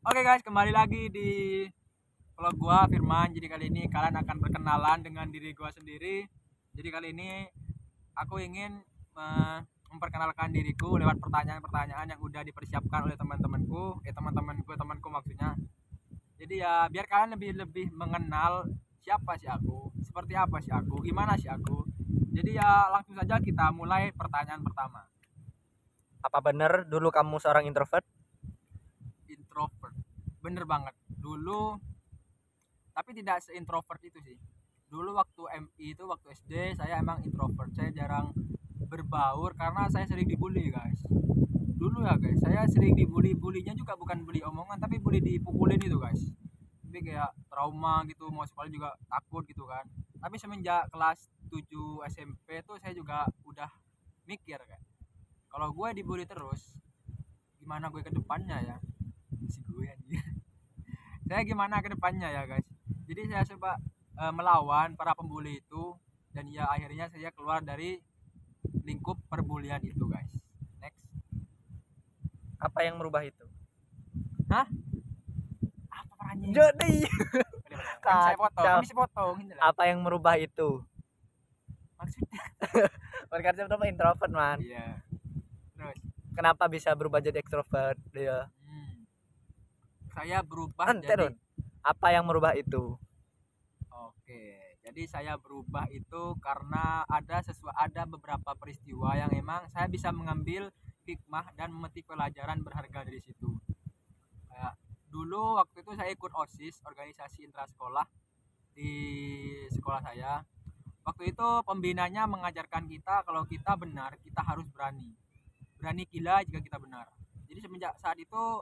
Oke guys, kembali lagi di vlog gua Firman. Jadi kali ini kalian akan berkenalan dengan diri gua sendiri. Jadi kali ini aku ingin memperkenalkan diriku lewat pertanyaan-pertanyaan yang udah dipersiapkan oleh teman-temanku, temanku maksudnya. Jadi ya biar kalian lebih lebih mengenal siapa sih aku, seperti apa sih aku, gimana sih aku. Jadi ya langsung saja kita mulai pertanyaan pertama. Apa benar dulu kamu seorang introvert? Introvert. Bener banget. Dulu tapi tidak seintrovert itu sih. Dulu waktu MI itu waktu SD saya emang introvert, saya jarang berbaur karena saya sering dibully guys. Dulu ya guys, saya sering dibully, bulinya juga bukan bully omongan tapi bully dipukulin itu guys. Jadi kayak trauma gitu, mau sekolah juga takut gitu kan. Tapi semenjak kelas 7 SMP tuh saya juga udah mikir kayak kalau gue dibully terus gimana gue ke depannya ya, si gue anjir. Saya gimana ke depannya ya guys. Jadi saya coba melawan para pembuli itu dan ya akhirnya saya keluar dari lingkup perbulian itu guys. Next. Apa yang merubah itu? Hah? Apa perannya? Jadi Kan saya potong, kan kacau. bisa potong ini lah. Apa yang merubah itu? Maksudnya. Mereka siapa introvert man. Iya. Terus. Kenapa bisa berubah jadi ekstrovert dia? Hmm, saya berubah jadi. Terus apa yang merubah itu? Oke, jadi saya berubah itu karena ada beberapa peristiwa yang emang saya bisa mengambil hikmah dan memetik pelajaran berharga dari situ. Kayak dulu waktu itu saya ikut OSIS, organisasi intrasekolah di sekolah saya. Waktu itu pembinanya mengajarkan kita kalau kita benar, kita harus berani. Berani gila jika kita benar. Jadi semenjak saat itu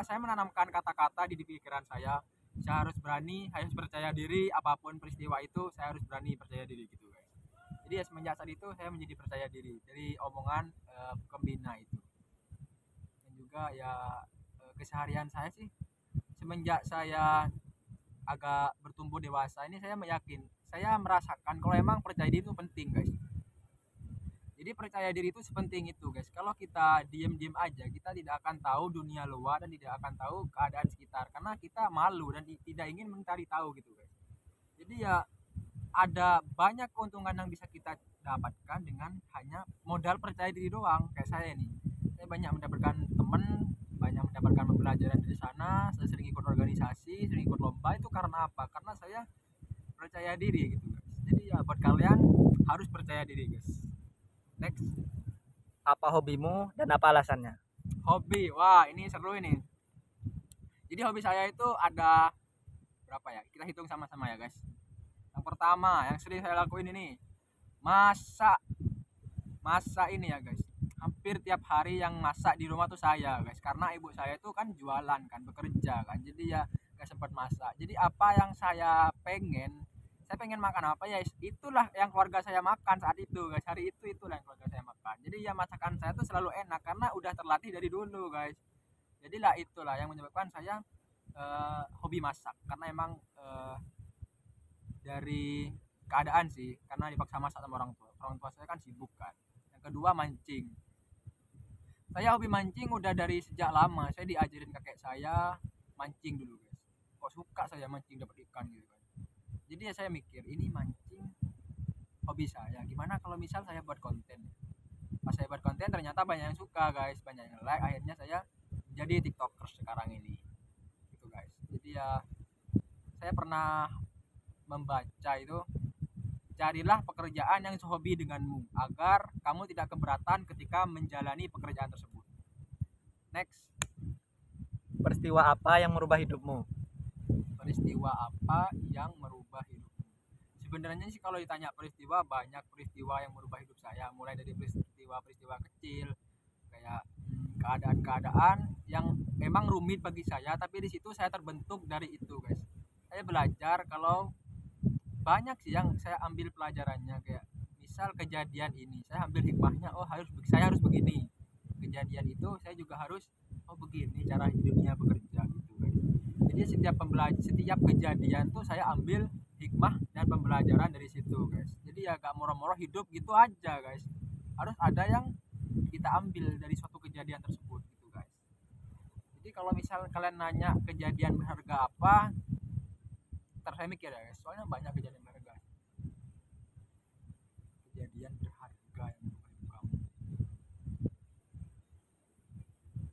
saya menanamkan kata-kata di pikiran saya harus berani, saya harus percaya diri, apapun peristiwa itu saya harus berani percaya diri gitu guys. Jadi ya semenjak saat itu saya menjadi percaya diri dari omongan pembina itu. Dan juga ya keseharian saya sih semenjak saya agak bertumbuh dewasa ini saya merasakan kalau emang percaya diri itu penting guys. Jadi percaya diri itu sepenting itu guys. Kalau kita diem-diem aja, kita tidak akan tahu dunia luar dan tidak akan tahu keadaan sekitar karena kita malu dan tidak ingin mencari tahu gitu guys. Jadi ya ada banyak keuntungan yang bisa kita dapatkan dengan hanya modal percaya diri doang. Kayak saya nih, saya banyak mendapatkan teman, banyak mendapatkan pembelajaran dari sana. Saya sering ikut organisasi, sering ikut lomba itu karena apa? Karena saya percaya diri gitu guys. Jadi ya buat kalian harus percaya diri guys. Next. Apa hobimu dan apa alasannya? Hobi, wah ini seru ini. Jadi hobi saya itu ada berapa ya, kita hitung sama-sama ya guys. Yang pertama yang sering saya lakuin ini masak. Masak ini ya guys, hampir tiap hari yang masak di rumah tuh saya guys, karena ibu saya itu kan jualan kan, bekerja kan, jadi ya gak sempat masak. Jadi apa yang saya pengen makan apa ya itulah yang keluarga saya makan saat itu guys, hari itu itulah yang keluarga saya makan. Jadi ya masakan saya tuh selalu enak karena udah terlatih dari dulu guys. Jadilah itulah yang menyebabkan saya hobi masak karena emang dari keadaan sih, karena dipaksa masak sama orang tua saya kan sibuk kan. Yang kedua mancing, saya hobi mancing udah dari sejak lama, saya diajarin kakek saya mancing dulu guys. Kok suka saya mancing dapat ikan gitu kan. Jadi ya saya mikir ini mancing hobi saya, gimana kalau misal saya buat konten. Pas saya buat konten ternyata banyak yang suka guys, banyak yang like, akhirnya saya jadi tiktoker sekarang ini gitu guys. Jadi ya saya pernah membaca itu, carilah pekerjaan yang sehobi denganmu agar kamu tidak keberatan ketika menjalani pekerjaan tersebut. Next. Peristiwa apa yang merubah hidupmu? Peristiwa apa yang merubah hidupmu? Sebenarnya sih kalau ditanya peristiwa, banyak peristiwa yang merubah hidup saya, mulai dari peristiwa-peristiwa kecil kayak keadaan-keadaan yang emang rumit bagi saya, tapi di situ saya terbentuk dari itu guys. Saya belajar kalau banyak sih yang saya ambil pelajarannya, kayak misal kejadian ini saya ambil hikmahnya, oh saya harus begini. Kejadian itu saya juga harus, oh begini cara hidupnya bekerja gitu guys. Jadi setiap kejadian tuh saya ambil hikmah dan pembelajaran dari situ guys. Jadi ya gak moro-moro hidup gitu aja guys, harus ada yang kita ambil dari suatu kejadian tersebut gitu guys. Jadi kalau misal kalian nanya kejadian berharga apa, ntar saya mikir ya guys, soalnya banyak kejadian berharga. Kejadian berharga yang berubah hidup kamu.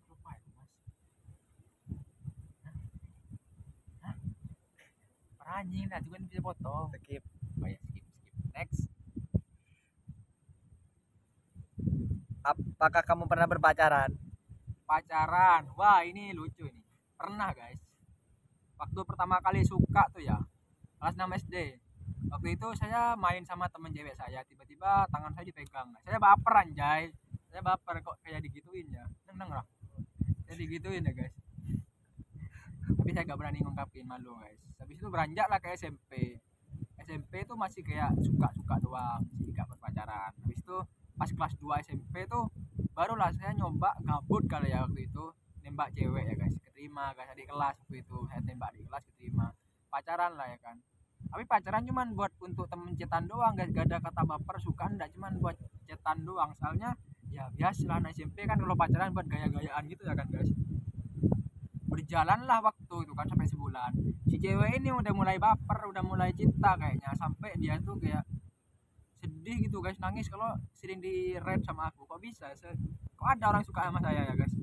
Lupa ya mas. Hah? Anjing, nah juga bisa potong. Skip. Oh ya, skip. Next. Apakah kamu pernah berpacaran? Pacaran. Wah, ini lucu ini. Pernah guys. Waktu pertama kali suka tuh ya, kelas 6 SD. Waktu itu saya main sama temen cewek saya, tiba-tiba tangan saya dipegang. Saya baper anjay. Saya baper kok kayak digituin ya. Neng lah. Saya digituin ya guys. Tapi saya gak berani ngungkapin, malu guys. Habis itu beranjak lah ke SMP. SMP itu masih kayak suka-suka doang, jadi gak berpacaran. Habis itu pas kelas 2 SMP tuh barulah saya nyoba gabut kali ya waktu itu, nembak cewek ya guys, keterima guys di kelas. Waktu itu saya tembak di kelas, keterima, pacaran lah ya kan. Tapi pacaran cuman buat untuk temen cetan doang guys, gak ada kata baper suka, enggak, cuman buat cetan doang. Soalnya ya biasa lah anak SMP kan, kalau pacaran buat gaya-gayaan gitu ya kan guys. Berjalanlah waktu itu kan sampai sebulan, si cewek ini udah mulai baper, udah mulai cinta kayaknya, sampai dia tuh kayak sedih gitu guys, nangis kalau sering di rate sama aku. Kok bisa kok ada orang suka sama saya ya guys.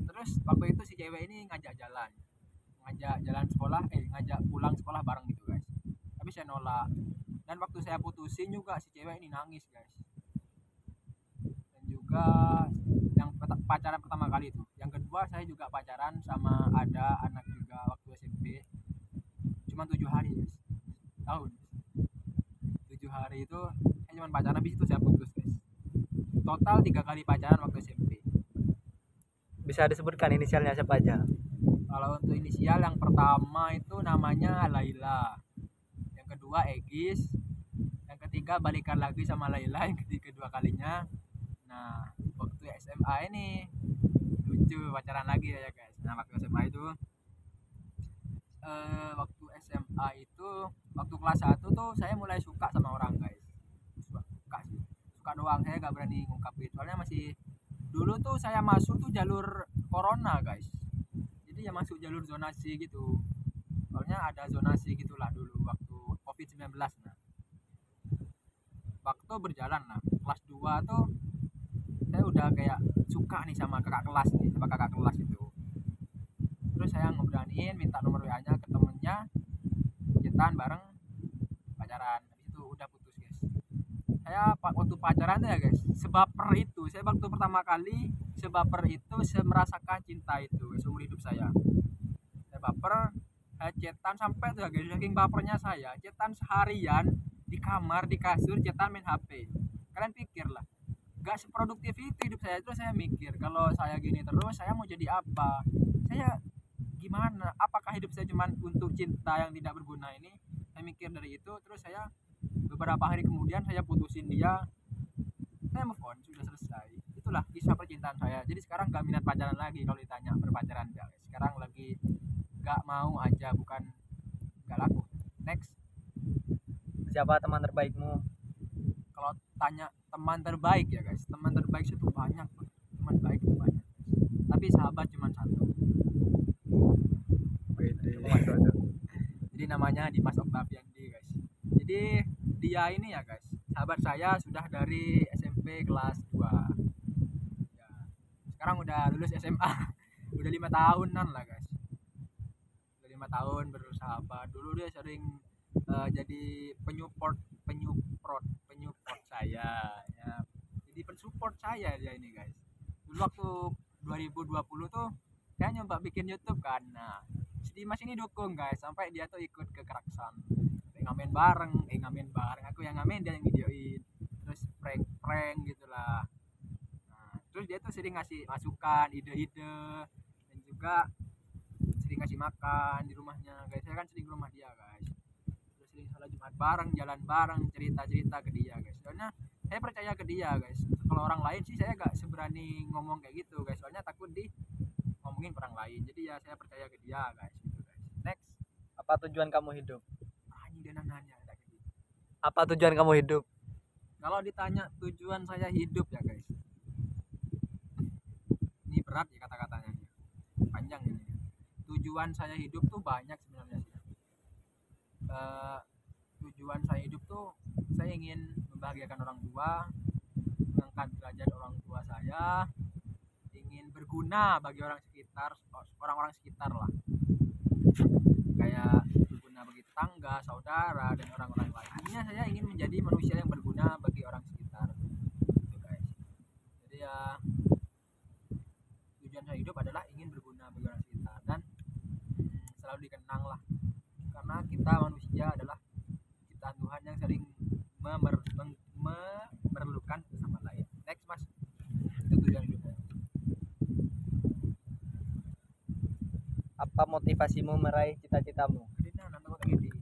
Terus waktu itu si cewek ini ngajak jalan sekolah, ngajak pulang sekolah bareng gitu guys, tapi saya nolak. Dan waktu saya putusin juga si cewek ini nangis guys. Dan juga yang pacaran pertama kali itu, yang kedua saya juga pacaran sama ada anak juga waktu SMP, cuma 7 hari guys, tahun 7 hari itu saya cuma pacaran, habis itu saya putus guys. Total 3 kali pacaran waktu SMP. Bisa disebutkan inisialnya siapa aja? Kalau untuk inisial, yang pertama itu namanya Laila, yang kedua Egis, yang ketiga balikan lagi sama Laila yang kedua kalinya. Nah waktu SMA ini lucu, pacaran lagi ya guys. Nah waktu SMA itu waktu kelas 1 tuh saya mulai suka sama orang guys. Suka sih, suka doang, saya gak berani ngungkapin soalnya masih dulu tuh saya masuk tuh jalur corona guys, jadi ya masuk jalur zonasi gitu. Soalnya ada zonasi gitulah dulu waktu COVID-19. Nah waktu berjalan lah kelas 2 tuh saya udah kayak suka nih sama kakak kelas itu. Terus saya ngeberaniin minta nomor WA nya ke temennya, cetan bareng, pacaran. Habis itu udah putus guys. Saya waktu pacaran tuh ya guys, sebaper itu saya waktu pertama kali, sebaper itu, saya merasakan cinta itu seumur hidup saya. Saya baper, saya cetan sampai tuh ya guys, saking bapernya saya cetan seharian di kamar, di kasur, cetan main HP. Kalian pikir lah, gak seproduktif itu hidup saya. Terus saya mikir, kalau saya gini terus saya mau jadi apa, saya gimana, apakah hidup saya cuma untuk cinta yang tidak berguna ini. Saya mikir dari itu. Terus saya beberapa hari kemudian saya putusin dia, saya move on, sudah selesai. Itulah kisah percintaan saya. Jadi sekarang gak minat pacaran lagi. Kalau ditanya berpacaran gak, sekarang lagi gak mau aja, bukan gak laku. Next. Siapa teman terbaikmu? Kalau tanya teman terbaik ya guys, teman terbaik itu banyak, teman baik itu banyak, tapi sahabat cuma satu. Jadi namanya Dimas Oktaviandi guys. Jadi dia ini ya guys, sahabat saya sudah dari SMP kelas 2 ya. Sekarang udah lulus SMA udah 5 tahunan lah guys, udah 5 tahun bersahabat. Dulu dia sering jadi penyupport saya ya, jadi pensupport saya dia ini guys. Dulu waktu 2020 tuh saya nyoba bikin YouTube kan. Nah si Dimas ini dukung guys, sampai dia tuh ikut ke Keraksan, ngamen bareng, aku yang ngamen, dia yang videoin, terus prank gitulah. Nah terus dia tuh sering ngasih masukan, ide-ide, dan juga sering ngasih makan di rumahnya guys. Saya kan sering ke rumah dia guys, terus sering sholat Jumat bareng, jalan bareng, cerita-cerita ke dia guys. Soalnya saya percaya ke dia guys. Kalau orang lain sih saya gak seberani ngomong kayak gitu guys, soalnya takut di ngomongin orang lain. Jadi ya saya percaya ke dia guys, gitu guys. Next. Apa tujuan kamu hidup? Anjing, dia nanya kayak gitu. Apa tujuan kamu hidup? Kalau ditanya tujuan saya hidup ya guys, ini berat ya kata-katanya, panjang ini. Tujuan saya hidup tuh banyak sebenarnya sih. Eh, Tujuan saya hidup tuh saya ingin membahagiakan orang tua, mengangkat derajat orang tua saya, ingin berguna bagi orang sekitar, orang-orang sekitar lah, kayak berguna bagi tetangga, saudara, dan orang-orang lain. Intinya saya ingin menjadi manusia yang berguna bagi orang sekitar, gitu guys. Jadi ya tujuan saya hidup adalah ingin berguna bagi orang sekitar dan selalu dikenang lah, karena kita manusia adalah ciptaan Tuhan yang sering memerlukan sama lain. Next mas, itu tujuan hidup saya. Apa motivasimu meraih cita-citamu? Jadi nah nanti kok kayak gini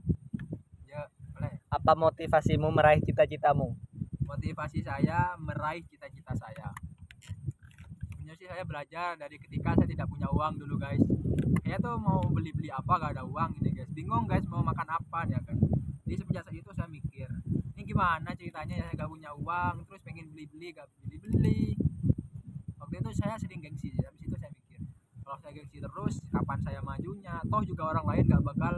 ya boleh. Apa motivasimu meraih cita-citamu? Motivasi saya meraih cita-cita saya, sebenarnya sih saya belajar dari ketika saya tidak punya uang dulu guys. Saya tuh mau beli-beli apa gak ada uang ini guys, bingung guys mau makan apa ya kan. Jadi semenjak saat itu saya mikir, ini gimana ceritanya ya, saya gak punya uang terus pengen beli-beli gak beli-beli. Waktu itu saya sering gengsi, habis itu saya mikir kalau saya gengsi terus kapan saya majunya, toh juga orang lain gak bakal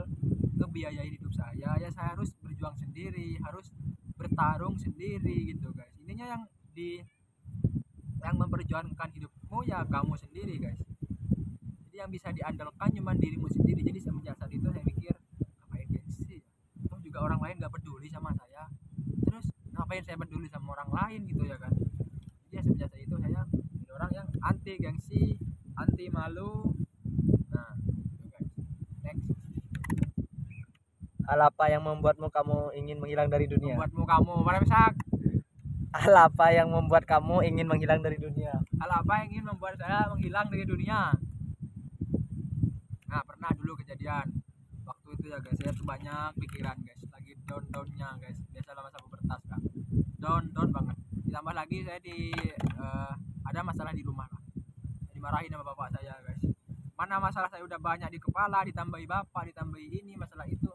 ngebiayain hidup saya, ya saya harus berjuang sendiri, harus bertarung sendiri gitu guys. Ininya yang memperjuangkan hidupmu ya kamu sendiri guys. Jadi yang bisa diandalkan cuma dirimu sendiri. Jadi semenjak saat itu saya mikir ngapain gengsi, toh juga orang lain gak peduli sama saya, terus ngapain saya peduli sama orang lain gitu ya kan. Jadi ya semenjak saat itu saya jadi orang yang anti gengsi, anti malu. Nah gitu guys. Next. Hal apa yang membuatmu kamu ingin menghilang dari dunia? Membuatmu kamu meresak. Hal apa yang membuat kamu ingin menghilang dari dunia? Hal apa yang ingin membuat saya menghilang dari dunia? Nah pernah dulu kejadian waktu itu ya guys, saya tuh banyak pikiran guys, lagi down-downnya guys, biasa masa pubertas kan, down banget. Ditambah lagi saya ada masalah di rumah lah, dimarahin sama bapak saya guys. Mana masalah saya udah banyak di kepala, ditambahi bapak, ditambahi ini masalah itu,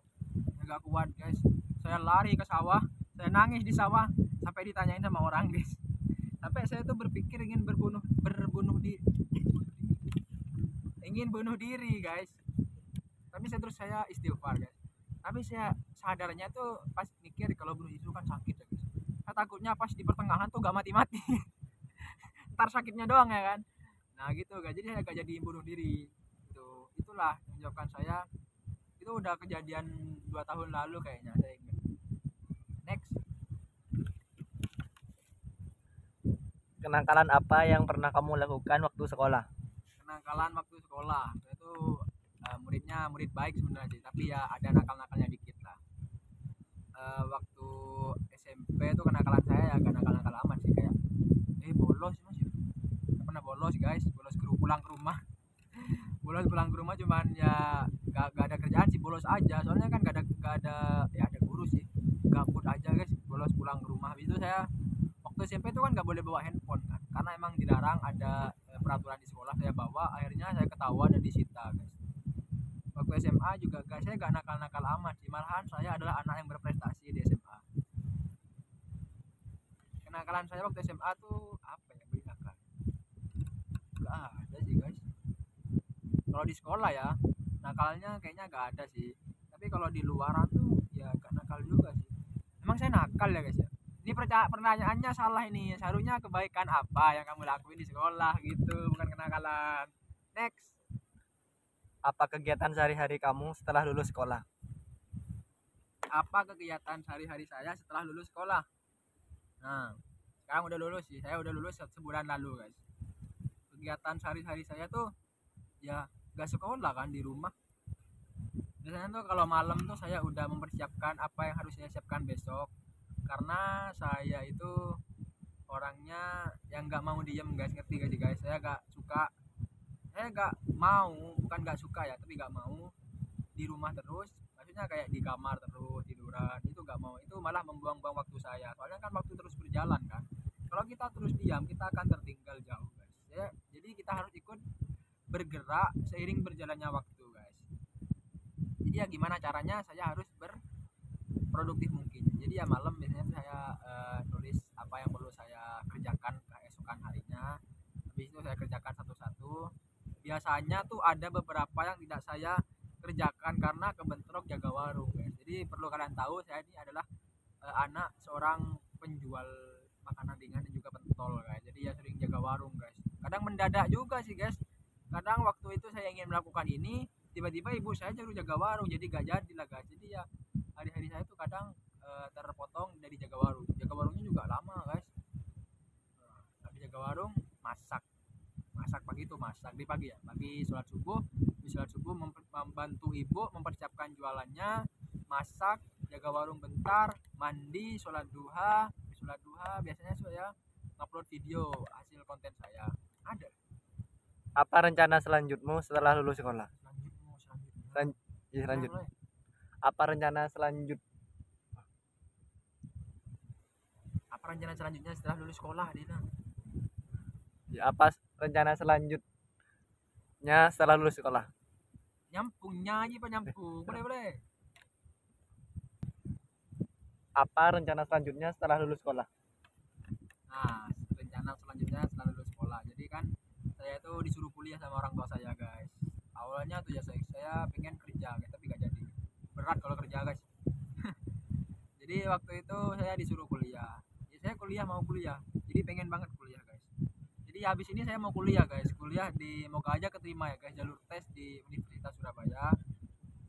nggak kuat guys. Saya lari ke sawah, saya nangis di sawah sampai ditanyain sama orang guys, sampai saya tuh berpikir ingin ingin bunuh diri guys. Tapi saya istighfar guys, tapi saya sadarnya tuh pas mikir kalau bunuh diri itu kan sakit ya guys. Saya takutnya pas di pertengahan tuh gak mati-mati ntar sakitnya doang ya kan. Nah gitu guys, jadi saya gak jadi bunuh diri. Itulah yang menyebabkan saya, itu udah kejadian 2 tahun lalu kayaknya saya ingat. Next. Kenakalan apa yang pernah kamu lakukan waktu sekolah? Kenakalan waktu sekolah saya tuh muridnya murid baik sebenarnya sih, tapi ya ada nakal-nakalnya dikit lah. Waktu SMP tuh kenakalan saya ya agak nakal-nakal amat sih, kayak bolos mas ya. Saya pernah bolos guys, bolos pulang ke rumah bolos pulang ke rumah cuman ya gak ada kerjaan sih, bolos aja soalnya kan gak ada ya ada guru sih, gabut aja guys, bolos pulang ke rumah. Habis itu saya waktu SMP itu kan nggak boleh bawa handphone kan, karena emang dilarang, ada peraturan di sekolah. Saya bawa, akhirnya saya ketahuan dan disita guys. Waktu SMA juga guys saya gak nakal-nakal amat sih, malahan saya adalah anak yang berprestasi di SMA. Kenakalan saya waktu SMA tuh apa ya, beri nakal gak ada sih guys. Kalau di sekolah ya nakalnya kayaknya gak ada sih, tapi kalau di luaran tuh ya gak nakal juga sih. Emang saya nakal ya guys ya? Ini pertanyaannya salah ini. Seharusnya kebaikan apa yang kamu lakuin di sekolah gitu, bukan kenakalan. Next. Apa kegiatan sehari-hari kamu setelah lulus sekolah? Apa kegiatan sehari-hari saya setelah lulus sekolah? Nah, sekarang udah lulus sih. Saya udah lulus sebulan lalu guys. Kegiatan sehari-hari saya tuh ya gak sekolah kan, di rumah. Biasanya tuh kalau malam tuh saya udah mempersiapkan apa yang harus saya siapkan besok, karena saya itu orangnya yang nggak mau diem guys, ngerti gak sih guys? Saya nggak mau, bukan nggak suka ya, tapi nggak mau di rumah terus, maksudnya kayak di kamar terus tiduran, itu nggak mau. Itu malah membuang-buang waktu saya, soalnya kan waktu terus berjalan kan. Kalau kita terus diam kita akan tertinggal jauh guys ya. Jadi kita harus ikut bergerak seiring berjalannya waktu guys. Jadi ya gimana caranya, saya harus produktif mungkin. Jadi ya malam biasanya saya nulis apa yang perlu saya kerjakan keesokan harinya. Habis itu saya kerjakan satu-satu. biasanya tuh ada beberapa yang tidak saya kerjakan karena kebentrok jaga warung guys. Jadi perlu kalian tahu saya ini adalah anak seorang penjual makanan ringan dan juga pentol guys. Jadi ya sering jaga warung guys. Kadang mendadak juga sih guys. Kadang waktu itu saya ingin melakukan ini, tiba-tiba ibu saya juru jaga warung, jadi gak jadi lah guys. Jadi ya hari-hari saya tuh kadang terpotong dari jaga warung. Jaga warungnya juga lama guys. Habis jaga warung masak, pagi itu masak di pagi ya, pagi sholat subuh, di sholat subuh membantu ibu mempersiapkan jualannya, masak, jaga warung bentar, mandi, sholat duha biasanya saya upload video hasil konten saya. Ada Apa rencana selanjutmu setelah lulus sekolah? selanjutnya Lanjut. mulai. Apa rencana Apa rencana selanjutnya setelah lulus sekolah Dina? apa rencana selanjutnya setelah lulus sekolah? Nyambungnya aja pak, nyambung boleh. Apa rencana selanjutnya setelah lulus sekolah? Nah, rencana selanjutnya setelah lulus sekolah. Jadi kan saya itu disuruh kuliah sama orang tua saya, guys. Awalnya tuh ya saya pengen kerja, guys, tapi gak jadi. Berat kalau kerja, guys. Jadi waktu itu saya disuruh kuliah. Ya, saya mau kuliah. Jadi pengen banget kuliah, guys. Jadi habis ini saya mau kuliah, guys. Kuliah di moga aja keterima ya, guys. Jalur tes di Universitas Surabaya.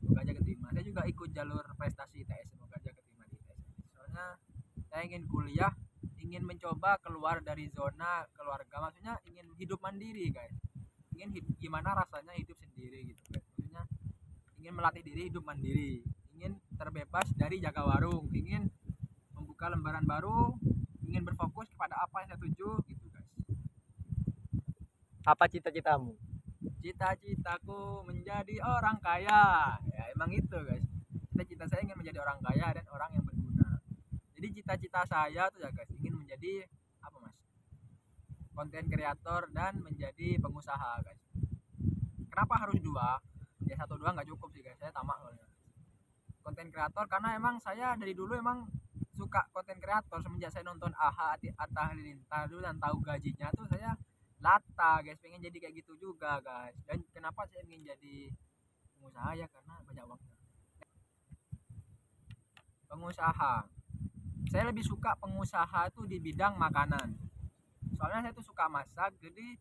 Moga aja keterima. Saya juga ikut jalur prestasi ITS. Moga aja keterima di ITS. Soalnya saya ingin kuliah, ingin mencoba keluar dari zona keluarga, maksudnya ingin hidup mandiri guys, gimana rasanya hidup sendiri gitu guys, maksudnya ingin melatih diri hidup mandiri, ingin terbebas dari jaga warung, ingin membuka lembaran baru, ingin berfokus kepada apa yang saya tuju gitu guys. Apa cita-citamu? Cita-citaku menjadi orang kaya, ya emang itu guys, cita-cita saya ingin menjadi orang kaya dan orang yang berguna. Jadi cita-cita saya tuh ya guys, ingin menjadi apa mas, konten kreator dan menjadi pengusaha guys. Kenapa harus dua? Ya satu dua nggak cukup sih guys, saya tamak soalnya. Konten kreator karena emang saya dari dulu emang suka konten kreator. Semenjak saya nonton AHA Atta Halilintar dulu dan tahu gajinya tuh saya lata guys, pengen jadi kayak gitu juga guys. Dan kenapa saya ingin jadi pengusaha ya karena banyak uangnya. Pengusaha, saya lebih suka pengusaha tuh di bidang makanan. Soalnya saya tuh suka masak, jadi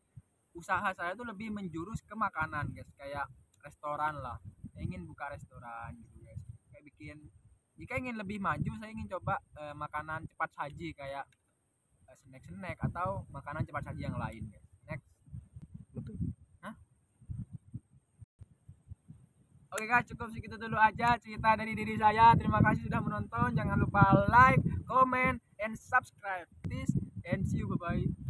usaha saya tuh lebih menjurus ke makanan guys, kayak restoran lah. Saya ingin buka restoran gitu guys, kayak bikin, jika ingin lebih maju saya ingin coba makanan cepat saji kayak snack atau makanan cepat saji yang lain guys. Next. Betul. Hah? Oke guys, cukup segitu dulu aja cerita dari diri saya. Terima kasih sudah menonton. Jangan lupa like, comment, and subscribe. Please, and see you. Bye bye.